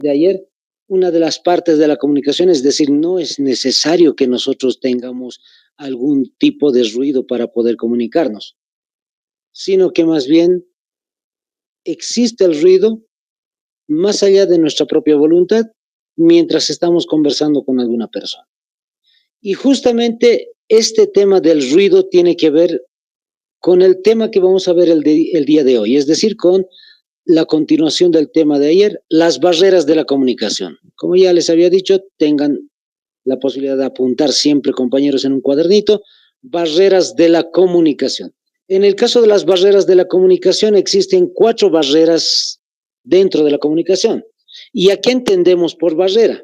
de ayer, una de las partes de la comunicación, es decir, no es necesario que nosotros tengamos algún tipo de ruido para poder comunicarnos, sino que más bien existe el ruido más allá de nuestra propia voluntad mientras estamos conversando con alguna persona. Y justamente este tema del ruido tiene que ver con el tema que vamos a ver el día de hoy, es decir, con la continuación del tema de ayer, las barreras de la comunicación. Como ya les había dicho, tengan la posibilidad de apuntar siempre, compañeros, en un cuadernito, barreras de la comunicación. En el caso de las barreras de la comunicación, existen 4 barreras dentro de la comunicación. ¿Y a qué entendemos por barrera?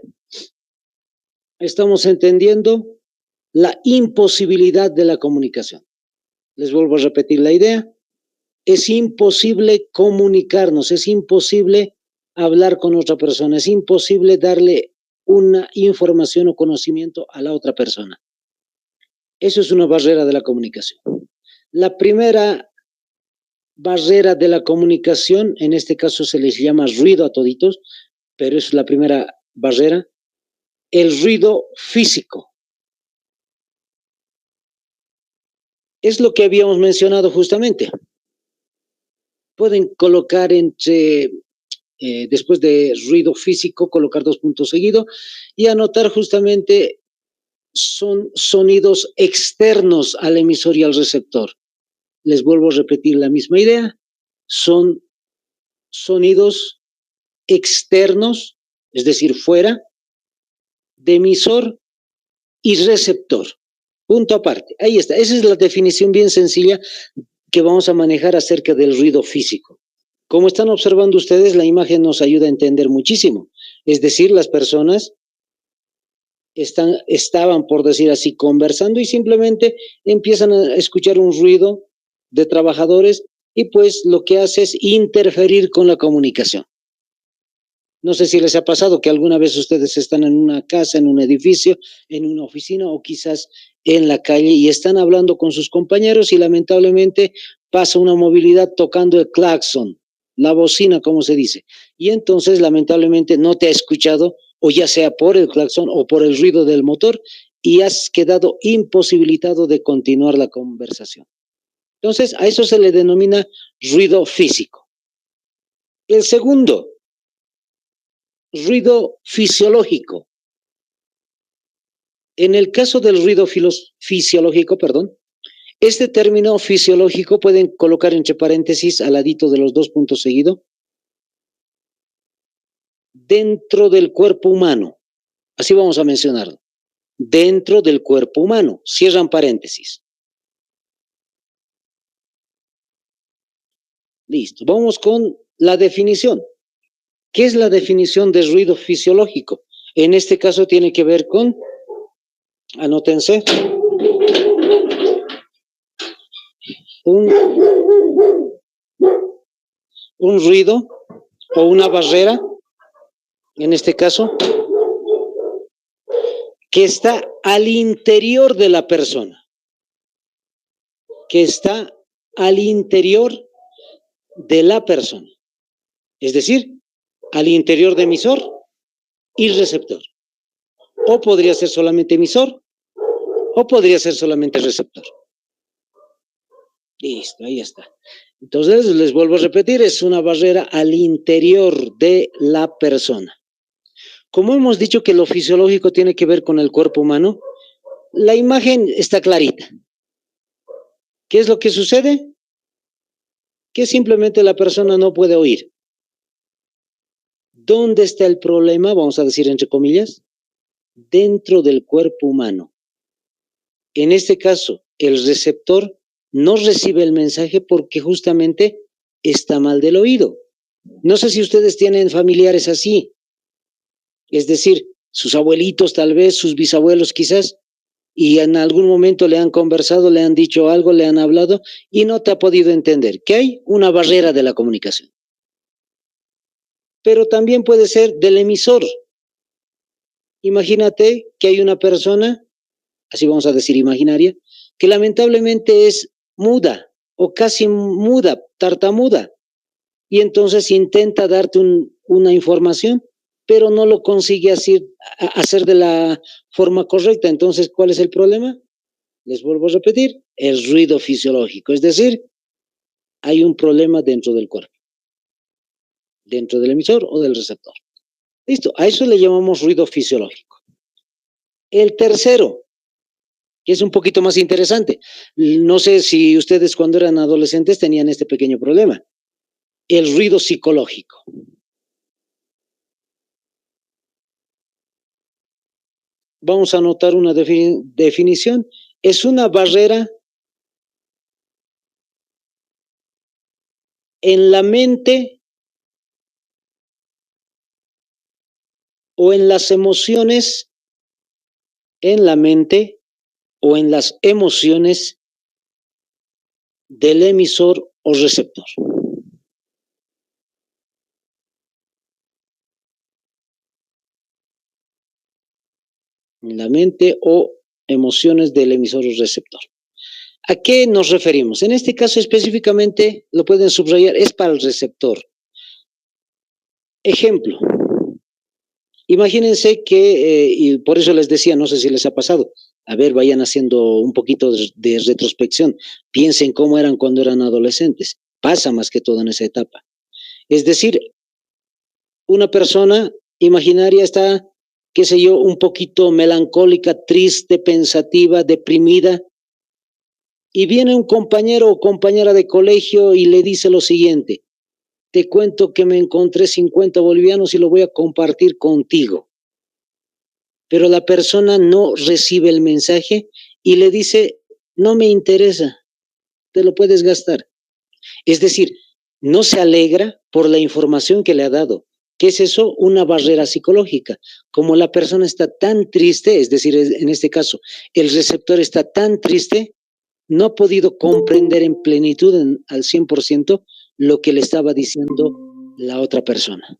Estamos entendiendo la imposibilidad de la comunicación. Les vuelvo a repetir la idea. Es imposible comunicarnos, es imposible hablar con otra persona, es imposible darle una información o conocimiento a la otra persona. Eso es una barrera de la comunicación. La primera barrera de la comunicación, en este caso se les llama ruido a toditos, pero es la primera barrera, el ruido físico. Es lo que habíamos mencionado justamente. Pueden colocar después de ruido físico, colocar 2 puntos seguidos y anotar justamente son sonidos externos al emisor y al receptor. Les vuelvo a repetir la misma idea, son sonidos externos, es decir, fuera de emisor y receptor. Punto aparte. Ahí está. Esa es la definición bien sencilla que vamos a manejar acerca del ruido físico. Como están observando ustedes, la imagen nos ayuda a entender muchísimo. Es decir, las personas estaban, por decir así, conversando y simplemente empiezan a escuchar un ruido de trabajadores y pues lo que hace es interferir con la comunicación. No sé si les ha pasado que alguna vez ustedes están en una casa, en un edificio, en una oficina o quizás en la calle y están hablando con sus compañeros y lamentablemente pasa una movilidad tocando el claxon, la bocina, como se dice. Y entonces lamentablemente no te ha escuchado o ya sea por el claxon o por el ruido del motor y has quedado imposibilitado de continuar la conversación. Entonces a eso se le denomina ruido físico. El segundo, ruido fisiológico. En el caso del ruido fisiológico, este término fisiológico pueden colocar entre paréntesis al ladito de los 2 puntos seguidos. Dentro del cuerpo humano, así vamos a mencionarlo. Dentro del cuerpo humano, cierran paréntesis. Listo, vamos con la definición. ¿Qué es la definición de ruido fisiológico? En este caso tiene que ver con, anótense, un ruido o una barrera, en este caso, que está al interior de la persona, que está al interior de la persona, es decir, al interior de emisor y receptor. O podría ser solamente emisor, o podría ser solamente receptor. Listo, ahí está. Entonces, les vuelvo a repetir, es una barrera al interior de la persona. Como hemos dicho que lo fisiológico tiene que ver con el cuerpo humano, la imagen está clarita. ¿Qué es lo que sucede? Que simplemente la persona no puede oír. ¿Dónde está el problema? Vamos a decir entre comillas, dentro del cuerpo humano. En este caso, el receptor no recibe el mensaje porque justamente está mal del oído. No sé si ustedes tienen familiares así, es decir, sus abuelitos tal vez, sus bisabuelos quizás, y en algún momento le han conversado, le han dicho algo, le han hablado y no te ha podido entender, que hay una barrera de la comunicación. Pero también puede ser del emisor. Imagínate que hay una persona, así vamos a decir imaginaria, que lamentablemente es muda o casi muda, tartamuda, y entonces intenta darte una información pero no lo consigue hacer de la forma correcta. Entonces, ¿cuál es el problema? Les vuelvo a repetir, el ruido fisiológico, es decir, hay un problema dentro del cuerpo, dentro del emisor o del receptor. Listo, a eso le llamamos ruido fisiológico. El tercero, que es un poquito más interesante, no sé si ustedes cuando eran adolescentes tenían este pequeño problema, el ruido psicológico. Vamos a anotar una definición. Es una barrera en la mente o en las emociones, en la mente o en las emociones del emisor o receptor. En la mente o emociones del emisor o receptor. ¿A qué nos referimos? En este caso específicamente, lo pueden subrayar, es para el receptor. Ejemplo, imagínense que, y por eso les decía, no sé si les ha pasado, a ver, vayan haciendo un poquito de retrospección, piensen cómo eran cuando eran adolescentes, pasa más que todo en esa etapa. Es decir, una persona imaginaria está, qué sé yo, un poquito melancólica, triste, pensativa, deprimida, y viene un compañero o compañera de colegio y le dice lo siguiente: te cuento que me encontré 50 bolivianos y lo voy a compartir contigo. Pero la persona no recibe el mensaje y le dice, no me interesa, te lo puedes gastar. Es decir, no se alegra por la información que le ha dado. ¿Qué es eso? Una barrera psicológica. Como la persona está tan triste, es decir, en este caso, el receptor está tan triste, no ha podido comprender en plenitud, al 100%, lo que le estaba diciendo la otra persona.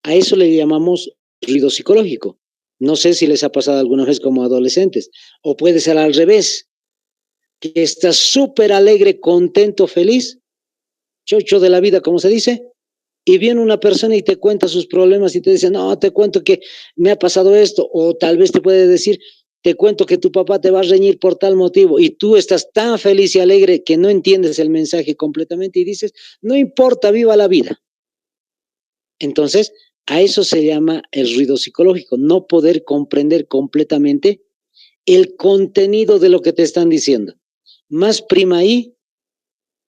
A eso le llamamos ruido psicológico. No sé si les ha pasado alguna vez como adolescentes, o puede ser al revés, que estás súper alegre, contento, feliz, chocho de la vida, como se dice, y viene una persona y te cuenta sus problemas y te dice, no, te cuento que me ha pasado esto, o tal vez te puede decir, te cuento que tu papá te va a reñir por tal motivo, y tú estás tan feliz y alegre que no entiendes el mensaje completamente y dices, no importa, viva la vida. Entonces, a eso se llama el ruido psicológico, no poder comprender completamente el contenido de lo que te están diciendo. Más prima ahí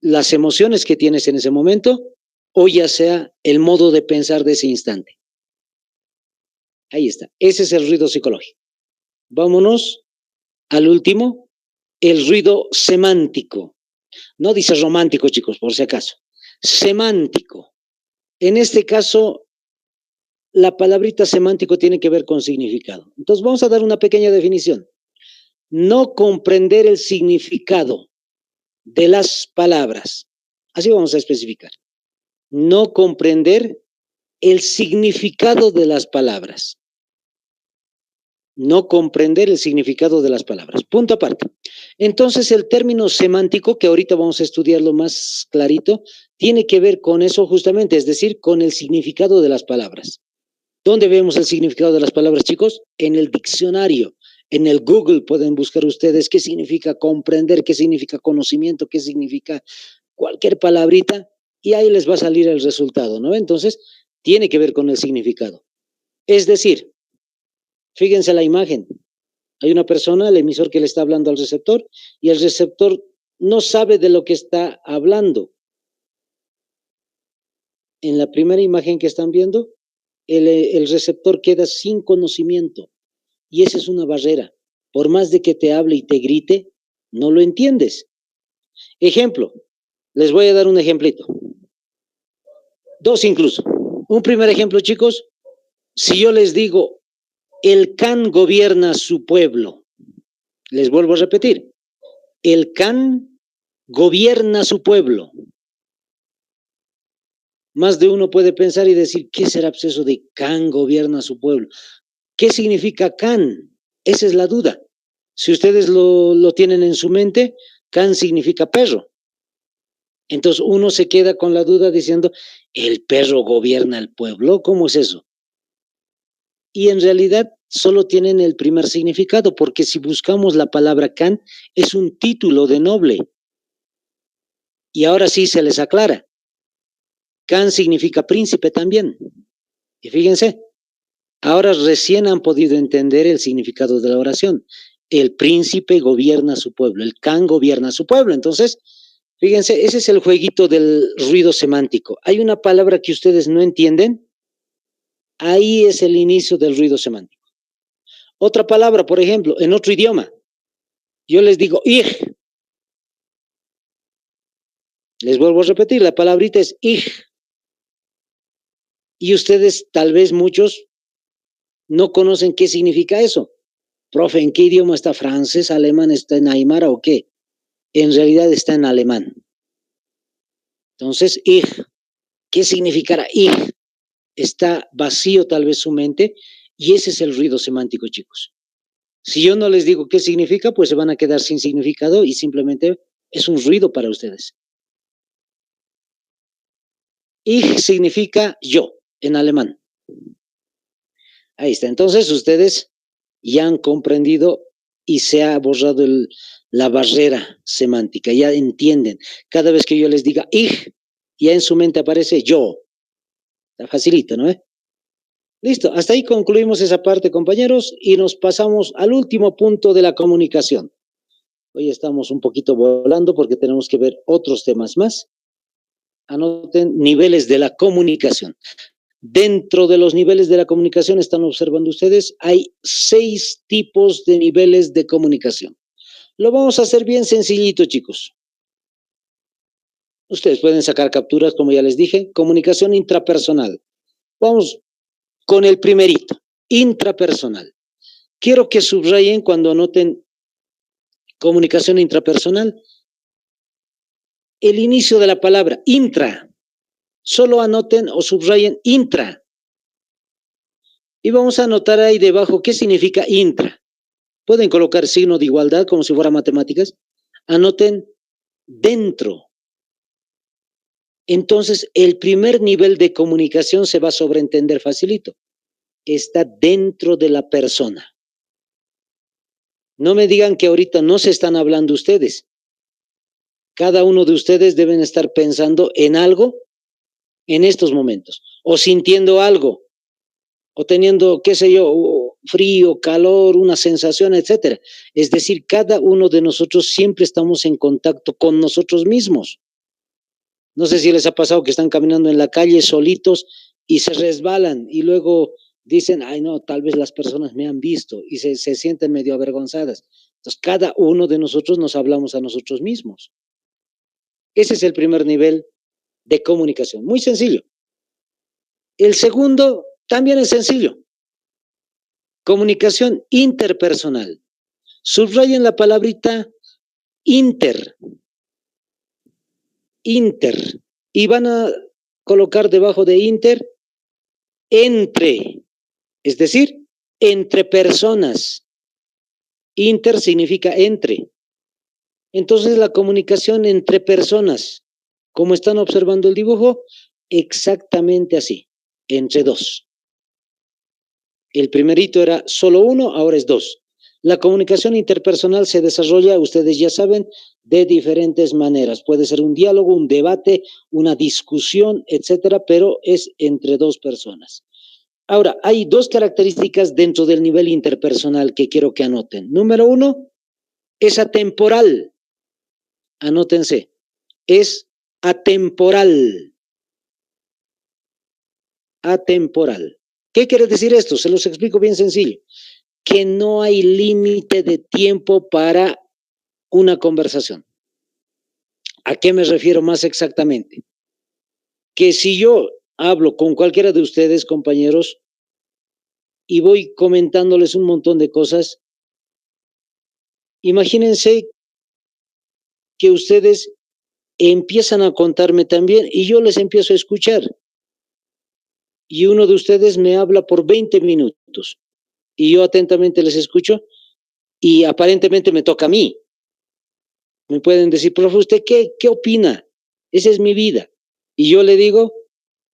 las emociones que tienes en ese momento, o ya sea el modo de pensar de ese instante. Ahí está, ese es el ruido psicológico. Vámonos al último, el ruido semántico. No dice romántico, chicos, por si acaso. Semántico. En este caso, la palabrita semántico tiene que ver con significado. Entonces vamos a dar una pequeña definición. No comprender el significado de las palabras. Así vamos a especificar. No comprender el significado de las palabras. No comprender el significado de las palabras. Punto aparte. Entonces, el término semántico, que ahorita vamos a estudiarlo más clarito, tiene que ver con eso justamente, es decir, con el significado de las palabras. ¿Dónde vemos el significado de las palabras, chicos? En el diccionario. En el Google pueden buscar ustedes qué significa comprender, qué significa conocimiento, qué significa cualquier palabrita, y ahí les va a salir el resultado, ¿no? Entonces, tiene que ver con el significado. Es decir, fíjense la imagen. Hay una persona, el emisor, que le está hablando al receptor, y el receptor no sabe de lo que está hablando. En la primera imagen que están viendo, el receptor queda sin conocimiento, y esa es una barrera. Por más de que te hable y te grite, no lo entiendes. Ejemplo, les voy a dar un ejemplito. Dos incluso. Un primer ejemplo, chicos, si yo les digo, el can gobierna su pueblo, les vuelvo a repetir, el can gobierna su pueblo. Más de uno puede pensar y decir, ¿qué será eso de can gobierna su pueblo? ¿Qué significa can? Esa es la duda. Si ustedes lo tienen en su mente, can significa perro. Entonces uno se queda con la duda diciendo, ¿el perro gobierna el pueblo? ¿Cómo es eso? y en realidad solo tienen el primer significado, porque si buscamos la palabra Khan, es un título de noble. Y ahora sí se les aclara. Khan significa príncipe también. Y fíjense, ahora recién han podido entender el significado de la oración. El príncipe gobierna a su pueblo, el Khan gobierna a su pueblo. Entonces, fíjense, ese es el jueguito del ruido semántico. Hay una palabra que ustedes no entienden, ahí es el inicio del ruido semántico. Otra palabra, por ejemplo, en otro idioma, yo les digo ich. Les vuelvo a repetir, la palabrita es ich. Y ustedes, tal vez muchos, no conocen qué significa eso. Profe, ¿en qué idioma está? ¿Francés, alemán, está en aymara o qué? En realidad está en alemán. Entonces, ich, ¿qué significará ich? Está vacío tal vez su mente y ese es el ruido semántico, chicos. Si yo no les digo qué significa, pues se van a quedar sin significado y simplemente es un ruido para ustedes. Ich significa yo en alemán. Ahí está. Entonces ustedes ya han comprendido y se ha borrado la barrera semántica, ya entienden. Cada vez que yo les diga ich, ya en su mente aparece yo. Está facilito, ¿no? Listo, hasta ahí concluimos esa parte, compañeros, y nos pasamos al último punto de la comunicación. Hoy estamos un poquito volando porque tenemos que ver otros temas más. Anoten niveles de la comunicación. Dentro de los niveles de la comunicación, están observando ustedes, hay 6 tipos de niveles de comunicación. Lo vamos a hacer bien sencillito, chicos. Ustedes pueden sacar capturas, como ya les dije. Comunicación intrapersonal. Vamos con el primerito, intrapersonal. Quiero que subrayen cuando anoten comunicación intrapersonal el inicio de la palabra intra. Solo anoten o subrayen intra. Y vamos a anotar ahí debajo qué significa intra. Pueden colocar signo de igualdad como si fuera matemáticas. Anoten dentro. Entonces, el primer nivel de comunicación se va a sobreentender facilito. Está dentro de la persona. No me digan que ahorita no se están hablando ustedes. Cada uno de ustedes deben estar pensando en algo en estos momentos, o sintiendo algo, o teniendo, qué sé yo, frío, calor, una sensación, etcétera. Es decir, cada uno de nosotros siempre estamos en contacto con nosotros mismos. No sé si les ha pasado que están caminando en la calle solitos y se resbalan y luego dicen, ay no, tal vez las personas me han visto y se sienten medio avergonzadas. Entonces, cada uno de nosotros nos hablamos a nosotros mismos. Ese es el primer nivel de comunicación. Muy sencillo. El segundo también es sencillo. Comunicación interpersonal. Subrayen la palabrita inter. Inter. Y van a colocar debajo de inter entre. Es decir, entre personas. Inter significa entre. Entonces la comunicación entre personas, como están observando el dibujo, exactamente así, entre dos. El primerito era solo uno, ahora es dos. La comunicación interpersonal se desarrolla, ustedes ya saben, de diferentes maneras. Puede ser un diálogo, un debate, una discusión, etcétera, pero es entre dos personas. Ahora, hay 2 características dentro del nivel interpersonal que quiero que anoten. Número 1, es atemporal. Anótense, es atemporal. Atemporal. ¿Qué quiere decir esto? Se los explico bien sencillo. Que no hay límite de tiempo para una conversación. ¿A qué me refiero más exactamente? Que si yo hablo con cualquiera de ustedes, compañeros, y voy comentándoles un montón de cosas, imagínense que ustedes empiezan a contarme también y yo les empiezo a escuchar. Y uno de ustedes me habla por 20 minutos y yo atentamente les escucho y aparentemente me toca a mí. Me pueden decir, profe, ¿usted qué opina? Esa es mi vida. Y yo le digo,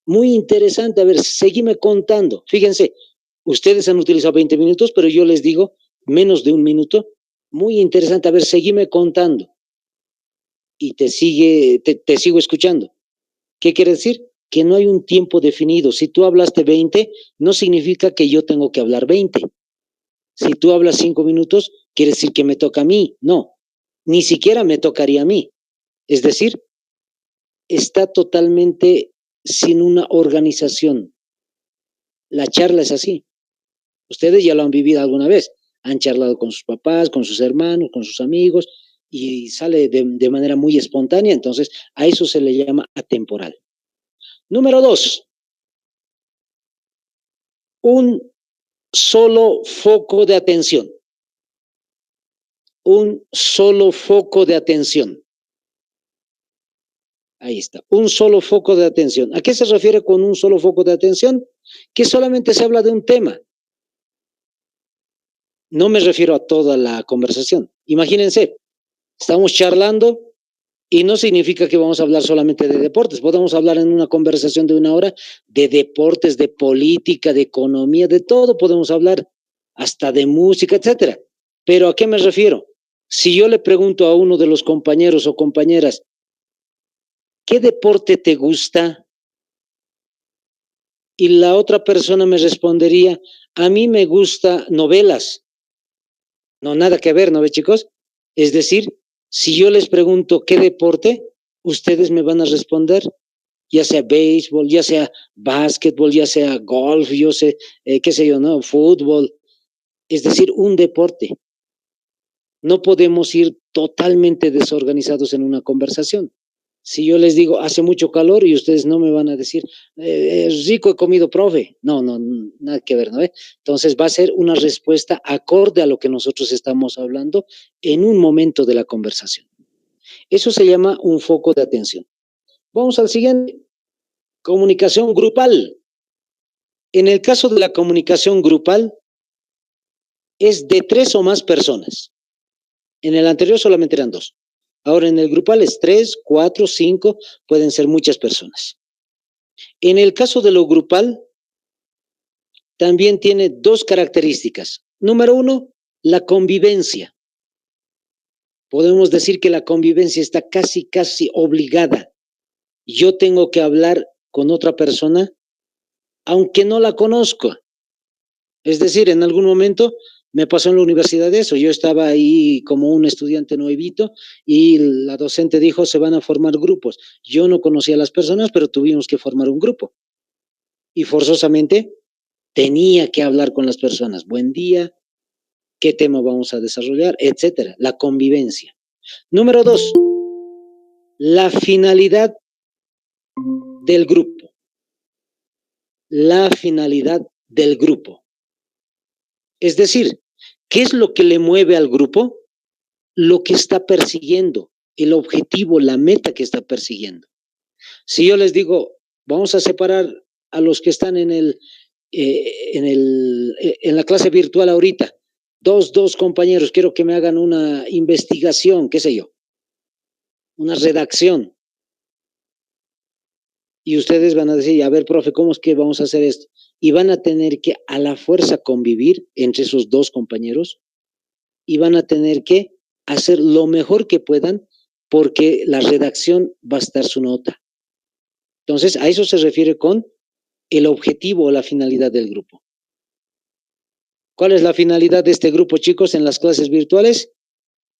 muy interesante, a ver, seguime contando. Fíjense, Ustedes han utilizado 20 minutos, pero yo les digo menos de un minuto. Muy interesante. A ver, seguime contando. Y te sigo escuchando. ¿Qué quiere decir? Que no hay un tiempo definido. Si tú hablaste 20, no significa que yo tengo que hablar 20. Si tú hablas 5 minutos, quiere decir que me toca a mí. No, ni siquiera me tocaría a mí. Es decir, está totalmente sin una organización. La charla es así. Ustedes ya lo han vivido alguna vez. Han charlado con sus papás, con sus hermanos, con sus amigos, y sale de manera muy espontánea. Entonces, a eso se le llama atemporal. Número 2, un solo foco de atención. Un solo foco de atención. Ahí está, un solo foco de atención. ¿A qué se refiere con un solo foco de atención? Que solamente se habla de un tema. No me refiero a toda la conversación. Imagínense, estamos charlando y no significa que vamos a hablar solamente de deportes. Podemos hablar en una conversación de una hora de deportes, de política, de economía, de todo podemos hablar, hasta de música, etcétera. Pero ¿a qué me refiero? Si yo le pregunto a uno de los compañeros o compañeras, ¿qué deporte te gusta? Y la otra persona me respondería, a mí me gusta novelas. No, nada que ver, ¿no ve, chicos? Es decir, si yo les pregunto qué deporte, ustedes me van a responder, ya sea béisbol, ya sea básquetbol, ya sea golf, yo sé, qué sé yo, ¿no? Fútbol. Es decir, un deporte. No podemos ir totalmente desorganizados en una conversación. Si yo les digo, hace mucho calor y ustedes no me van a decir, rico he comido, profe. No, no, nada que ver, ¿no? Entonces va a ser una respuesta acorde a lo que nosotros estamos hablando en un momento de la conversación. Eso se llama un foco de atención. Vamos al siguiente. Comunicación grupal. En el caso de la comunicación grupal, es de 3 o más personas. En el anterior solamente eran 2. Ahora en el grupal es 3, 4, 5, pueden ser muchas personas. En el caso de lo grupal, también tiene 2 características. Número 1, la convivencia. Podemos decir que la convivencia está casi obligada. Yo tengo que hablar con otra persona, aunque no la conozco. Es decir, en algún momento me pasó en la universidad eso. Yo estaba ahí como un estudiante nuevito y la docente dijo, se van a formar grupos. Yo no conocía a las personas, pero tuvimos que formar un grupo. Y forzosamente tenía que hablar con las personas. Buen día, qué tema vamos a desarrollar, etcétera. La convivencia. Número 2, la finalidad del grupo. La finalidad del grupo. Es decir, ¿qué es lo que le mueve al grupo? Lo que está persiguiendo, el objetivo, la meta que está persiguiendo. Si yo les digo, vamos a separar a los que están en la clase virtual ahorita, dos compañeros, quiero que me hagan una investigación, qué sé yo, una redacción. Y ustedes van a decir, a ver, profe, ¿cómo es que vamos a hacer esto? Y van a tener que a la fuerza convivir entre esos 2 compañeros y van a tener que hacer lo mejor que puedan porque la redacción va a estar su nota. Entonces, a eso se refiere con el objetivo o la finalidad del grupo. ¿Cuál es la finalidad de este grupo, chicos, en las clases virtuales?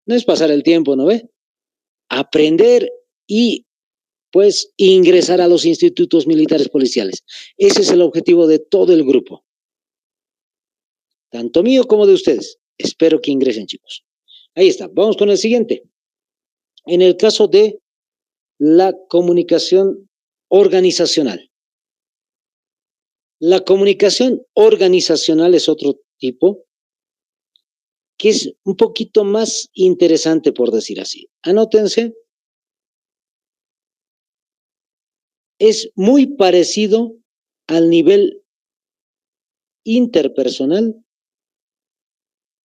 No es pasar el tiempo, ¿no ve? Aprender y, pues, ingresar a los institutos militares policiales. Ese es el objetivo de todo el grupo. Tanto mío como de ustedes. Espero que ingresen, chicos. Ahí está. Vamos con el siguiente. En el caso de la comunicación organizacional. La comunicación organizacional es otro tipo que es un poquito más interesante, por decir así. Anótense. Es muy parecido al nivel interpersonal,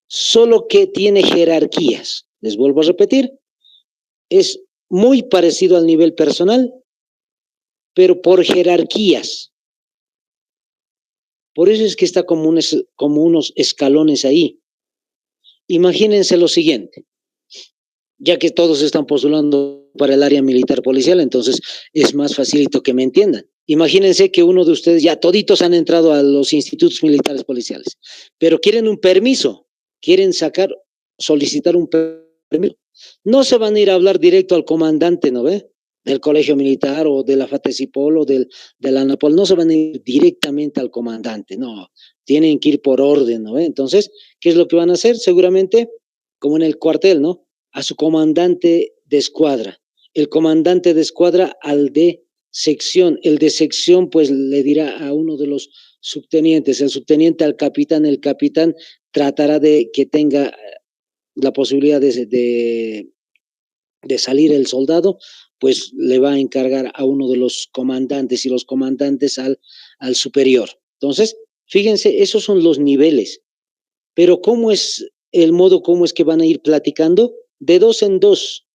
solo que tiene jerarquías. Les vuelvo a repetir, es muy parecido al nivel personal, pero por jerarquías. Por eso es que está como unos escalones ahí. Imagínense lo siguiente, ya que todos están postulando para el área militar policial, entonces es más facilito que me entiendan. Imagínense que uno de ustedes, ya toditos han entrado a los institutos militares policiales, pero quieren un permiso, quieren solicitar un permiso. No se van a ir a hablar directo al comandante, ¿no ve? Del colegio militar o de la FATESIPOL o de la ANAPOL, no se van a ir directamente al comandante, no, tienen que ir por orden, ¿no ve? Entonces, ¿qué es lo que van a hacer? Seguramente, como en el cuartel, ¿no? A su comandante de escuadra, el comandante de escuadra al de sección, el de sección pues le dirá a uno de los subtenientes, el subteniente al capitán, el capitán tratará de que tenga la posibilidad de salir el soldado, pues le va a encargar a uno de los comandantes y los comandantes al superior. Entonces, fíjense, esos son los niveles. Pero ¿cómo es el modo, cómo es que van a ir platicando? De dos en dos.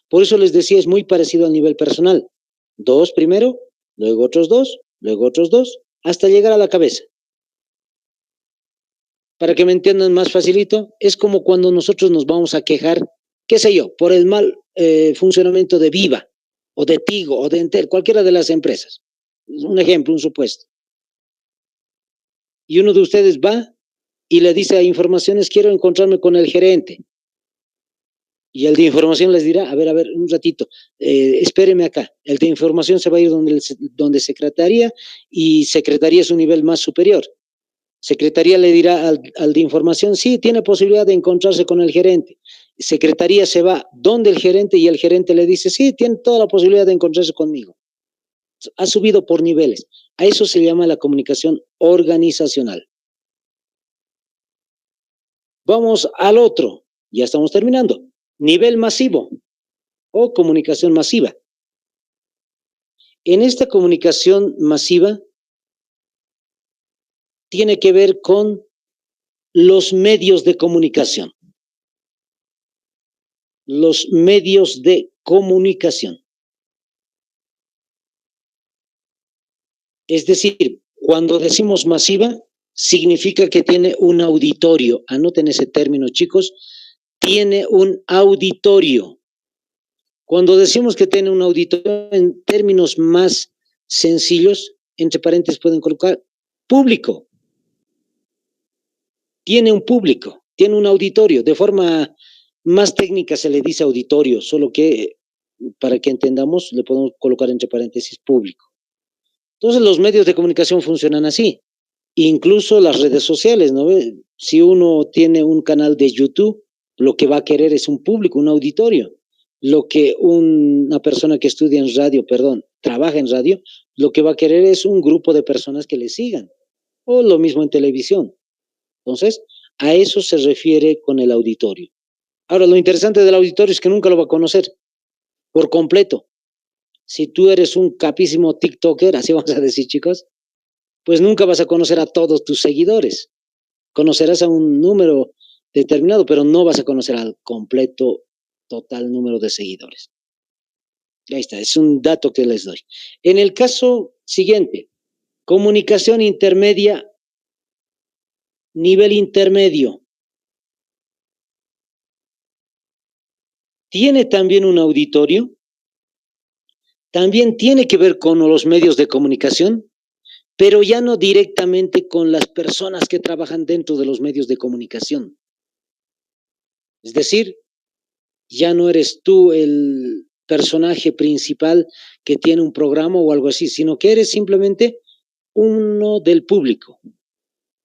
Por eso les decía, es muy parecido al nivel personal. Dos primero, luego otros dos, hasta llegar a la cabeza. Para que me entiendan más facilito, es como cuando nosotros nos vamos a quejar, qué sé yo, por el mal funcionamiento de Viva, o de Tigo, o de Entel, cualquiera de las empresas. Un ejemplo, un supuesto. Y uno de ustedes va y le dice a informaciones, quiero encontrarme con el gerente. Y el de información les dirá, a ver, un ratito, espéreme acá. El de información se va a ir donde secretaría, y secretaría es un nivel más superior. Secretaría le dirá al de información, sí, tiene posibilidad de encontrarse con el gerente. Secretaría se va donde el gerente y el gerente le dice, sí, tiene toda la posibilidad de encontrarse conmigo. Ha subido por niveles. A eso se llama la comunicación organizacional. Vamos al otro, ya estamos terminando. Nivel masivo o comunicación masiva. En esta comunicación masiva tiene que ver con los medios de comunicación. Los medios de comunicación. Es decir, cuando decimos masiva, significa que tiene un auditorio. Anoten ese término, chicos. Tiene un auditorio. Cuando decimos que tiene un auditorio, en términos más sencillos, entre paréntesis pueden colocar público. Tiene un público, tiene un auditorio. De forma más técnica se le dice auditorio, solo que para que entendamos le podemos colocar entre paréntesis público. Entonces los medios de comunicación funcionan así, incluso las redes sociales, ¿no? Si uno tiene un canal de YouTube, lo que va a querer es un público, un auditorio. Lo que una persona que estudia en radio, trabaja en radio, lo que va a querer es un grupo de personas que le sigan. O lo mismo en televisión. Entonces, a eso se refiere con el auditorio. Ahora, lo interesante del auditorio es que nunca lo va a conocer por completo. Si tú eres un capísimo TikToker, así vamos a decir, chicos, pues nunca vas a conocer a todos tus seguidores. Conocerás a un número determinado, pero no vas a conocer al completo, total número de seguidores. Ahí está, es un dato que les doy. En el caso siguiente, comunicación intermedia, nivel intermedio. Tiene también un auditorio, también tiene que ver con los medios de comunicación, pero ya no directamente con las personas que trabajan dentro de los medios de comunicación. Es decir, ya no eres tú el personaje principal que tiene un programa o algo así, sino que eres simplemente uno del público.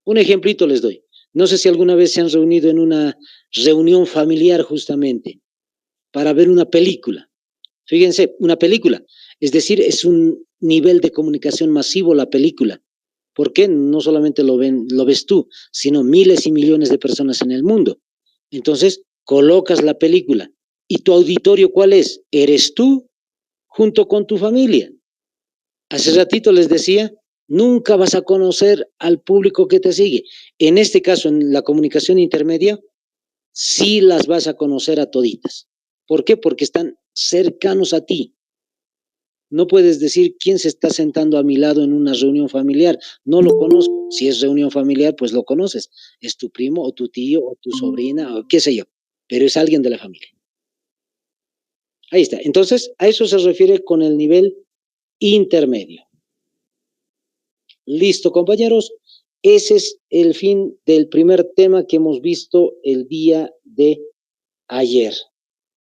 Un ejemplito les doy. No sé si alguna vez se han reunido en una reunión familiar justamente para ver una película. Fíjense, una película. Es decir, es un nivel de comunicación masivo la película. ¿Por qué? No solamente lo ves tú, sino miles y millones de personas en el mundo. Entonces, colocas la película. ¿Y tu auditorio cuál es? Eres tú junto con tu familia. Hace ratito les decía, nunca vas a conocer al público que te sigue. En este caso, en la comunicación intermedia, sí las vas a conocer a toditas. ¿Por qué? Porque están cercanos a ti. No puedes decir quién se está sentando a mi lado en una reunión familiar. No lo conozco. Si es reunión familiar, pues lo conoces. Es tu primo o tu tío o tu sobrina o qué sé yo, pero es alguien de la familia. Ahí está. Entonces, a eso se refiere con el nivel intermedio. Listo, compañeros. Ese es el fin del primer tema que hemos visto el día de ayer.